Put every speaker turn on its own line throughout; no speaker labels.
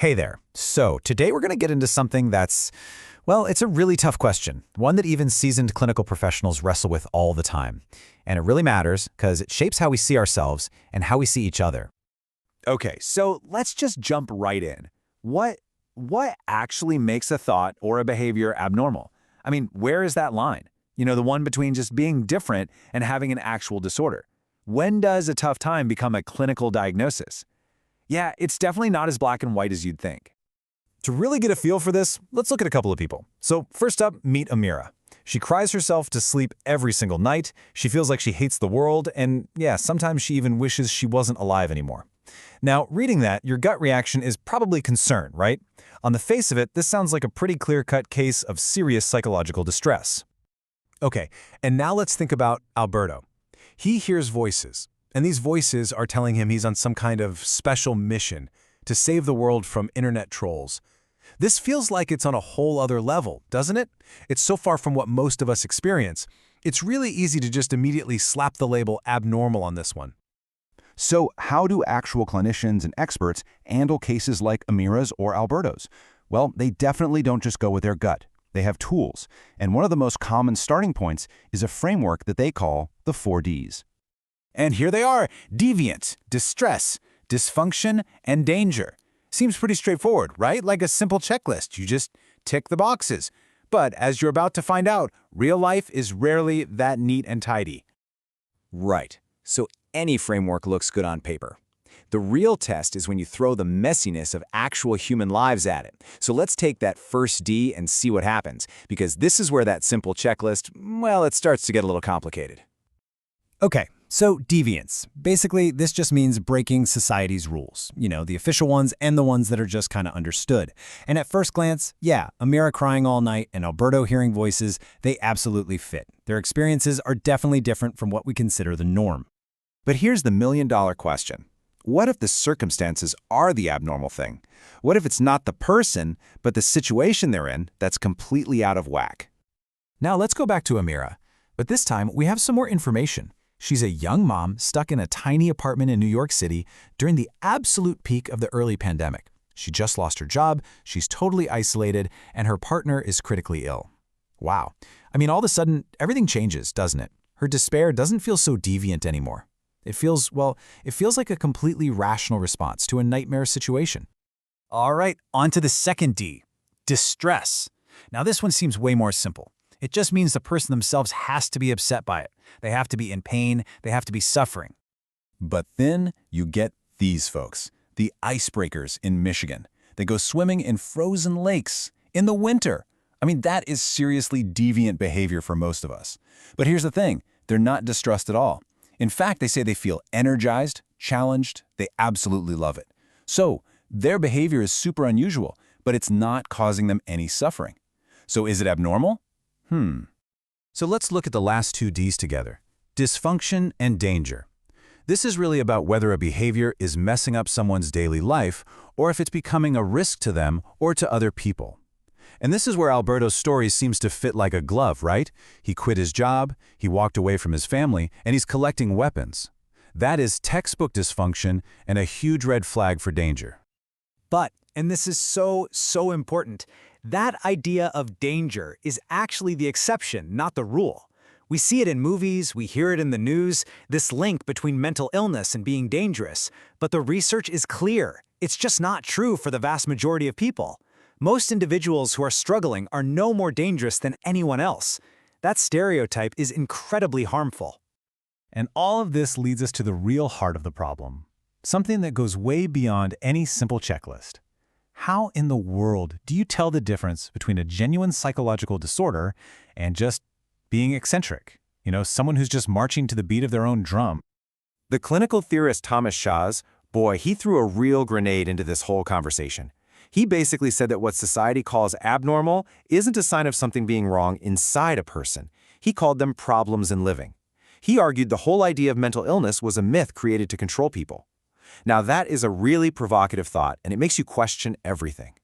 Hey there. So today we're going to get into something that's, well, it's a really tough question, one that even seasoned clinical professionals wrestle with all the time. And it really matters because it shapes how we see ourselves and how we see each other.
Okay, so let's just jump right in. What actually makes a thought or a behavior abnormal? I mean, where is that line? The one between just being different and having an actual disorder. When does a tough time become a clinical diagnosis? Yeah, it's definitely not as black and white as you'd think.
To really get a feel for this, let's look at a couple of people. So first up, meet Amira. She cries herself to sleep every single night. She feels like she hates the world, and yeah, sometimes she even wishes she wasn't alive anymore. Now, reading that, your gut reaction is probably concern, right? On the face of it, this sounds like a pretty clear-cut case of serious psychological distress. Okay, and now let's think about Alberto. He hears voices, and these voices are telling him he's on some kind of special mission to save the world from internet trolls. This feels like it's on a whole other level, doesn't it? It's so far from what most of us experience. It's really easy to just immediately slap the label abnormal on this one.
So how do actual clinicians and experts handle cases like Amira's or Alberto's? Well, they definitely don't just go with their gut. They have tools, and one of the most common starting points is a framework that they call the 4Ds.
And here they are: deviant, distress, dysfunction, and danger. Seems pretty straightforward, right? Like a simple checklist. You just tick the boxes. But as you're about to find out, real life is rarely that neat and tidy.
Right. So any framework looks good on paper. The real test is when you throw the messiness of actual human lives at it. So let's take that first D and see what happens, because this is where that simple checklist, well, it starts to get a little complicated.
Okay, so deviance. Basically, this just means breaking society's rules. The official ones and the ones that are just kind of understood. And at first glance, yeah, Amira crying all night and Alberto hearing voices, they absolutely fit. Their experiences are definitely different from what we consider the norm.
But here's the million-dollar question. What if the circumstances are the abnormal thing? What if it's not the person, but the situation they're in that's completely out of whack?
Now let's go back to Amira. But this time, we have some more information. She's a young mom stuck in a tiny apartment in New York City during the absolute peak of the early pandemic. She just lost her job, she's totally isolated, and her partner is critically ill. Wow. I mean, all of a sudden, everything changes, doesn't it? Her despair doesn't feel so deviant anymore. It feels like a completely rational response to a nightmare situation. All right, on to the second D, distress. Now this one seems way more simple. It just means the person themselves has to be upset by it. They have to be in pain, they have to be suffering.
But then you get these folks, the icebreakers in Michigan. They go swimming in frozen lakes in the winter. I mean, that is seriously deviant behavior for most of us. But here's the thing, they're not distressed at all. In fact, they say they feel energized, challenged, they absolutely love it. So their behavior is super unusual, but it's not causing them any suffering. So is it abnormal?
So let's look at the last two Ds together, dysfunction and danger. This is really about whether a behavior is messing up someone's daily life or if it's becoming a risk to them or to other people. And this is where Alberto's story seems to fit like a glove, right? He quit his job, he walked away from his family, and he's collecting weapons. That is textbook dysfunction and a huge red flag for danger.
But, and this is so important, that idea of danger is actually the exception, not the rule. We see it in movies, we hear it in the news, this link between mental illness and being dangerous. But the research is clear. It's just not true for the vast majority of people. Most individuals who are struggling are no more dangerous than anyone else. That stereotype is incredibly harmful.
And all of this leads us to the real heart of the problem, something that goes way beyond any simple checklist. How in the world do you tell the difference between a genuine psychological disorder and just being eccentric? Someone who's just marching to the beat of their own drum.
The clinical theorist Thomas Schaas, boy, he threw a real grenade into this whole conversation. He basically said that what society calls abnormal isn't a sign of something being wrong inside a person. He called them problems in living. He argued the whole idea of mental illness was a myth created to control people. Now that is a really provocative thought, and it makes you question everything.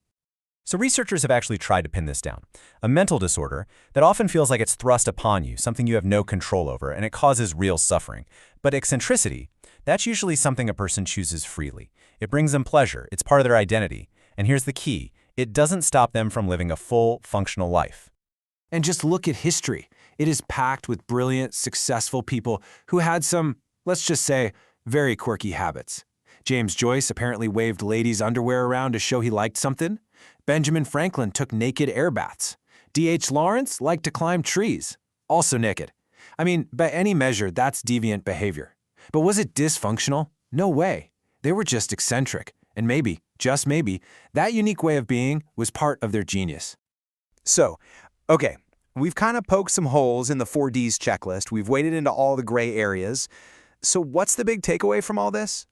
So researchers have actually tried to pin this down. A mental disorder that often feels like it's thrust upon you, something you have no control over, and it causes real suffering. But eccentricity, that's usually something a person chooses freely. It brings them pleasure, it's part of their identity.
And here's the key. It doesn't stop them from living a full, functional life.
And just look at history. It is packed with brilliant, successful people who had some, let's just say, very quirky habits. James Joyce apparently waved ladies' underwear around to show he liked something. Benjamin Franklin took naked air baths. D.H. Lawrence liked to climb trees, also naked. I mean, by any measure, that's deviant behavior. But was it dysfunctional? No way. They were just eccentric. And maybe, just maybe, that unique way of being was part of their genius.
So, okay, we've kind of poked some holes in the 4Ds checklist. We've waded into all the gray areas. So what's the big takeaway from all this?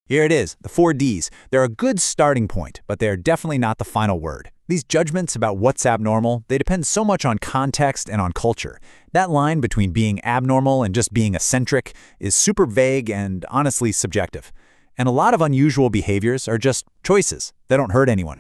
Here it is, the 4Ds. They're a good starting point, but they're definitely not the final word. These judgments about what's abnormal, they depend so much on context and on culture. That line between being abnormal and just being eccentric is super vague and honestly subjective. And a lot of unusual behaviors are just choices. They don't hurt anyone.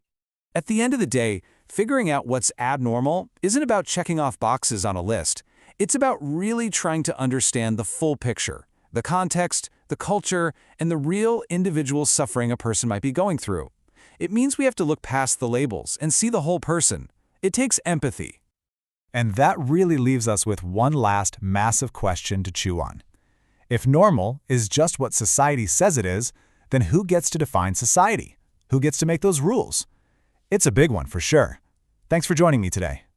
At the end of the day, figuring out what's abnormal isn't about checking off boxes on a list. It's about really trying to understand the full picture, the context, the culture, and the real individual suffering a person might be going through. It means we have to look past the labels and see the whole person. It takes empathy.
And that really leaves us with one last massive question to chew on. If normal is just what society says it is, then who gets to define society? Who gets to make those rules? It's a big one for sure. Thanks for joining me today.